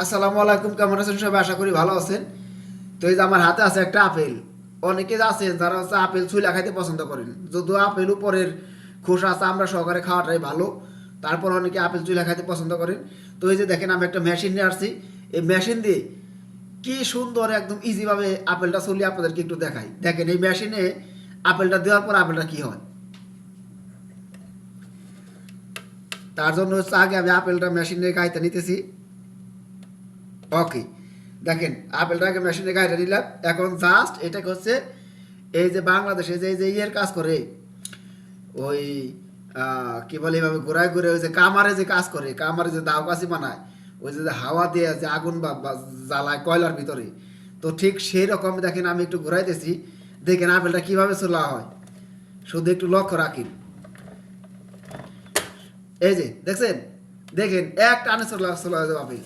আসসালামু আলাইকুম, কেমন আছেন সবাই? আশা করি ভালো আছেন। তো এই যে আমার হাতে আছে একটা আপেল। অনেকে আছে যারা হচ্ছে আপেল ছুঁইলা খাইতে পছন্দ করেন, যদিও আপেল উপরের খোসা আছে আমরা সহকারে খাওয়াটাই ভালো। তারপর অনেকে আপেল চুইলা খাইতে পছন্দ করেন। তো এই যে দেখেন, আমি একটা মেশিন নিয়ে আসছি। এই মেশিন দিয়ে কি সুন্দর একদম ইজিভাবে আপেলটা ছুলি আপনাদেরকে একটু দেখাই। দেখেন এই মেশিনে আপেলটা দেওয়ার পর আপেলটা কি হয়। তার জন্য হচ্ছে আগে আমি আপেলটা মেশিনে গাইতে নিতেছি। ওকে, দেখেন আপেলটাকে মেশিনে গাইতে নিলাম। এখন জাস্ট এটাকে হচ্ছে এই যে বাংলাদেশে যে যে ইয়ের কাজ করে, ওই কি বলে এইভাবে ঘোরায় ঘুরে ওই যে কামারে যে কাজ করে, কামারে যে দাও কাছি বানায়, ওই যে হাওয়া দিয়ে যে আগুন বা জ্বালায় কয়লার ভিতরে, তো ঠিক সেই রকম দেখেন আমি একটু ঘুরাইতেছি। দেখেন আপেলটা কিভাবে চলা হয়, শুধু একটু লক্ষ্য রাখেন। এই যে দেখছেন, দেখেন এক টানে চলা চলা যাবে আপেল।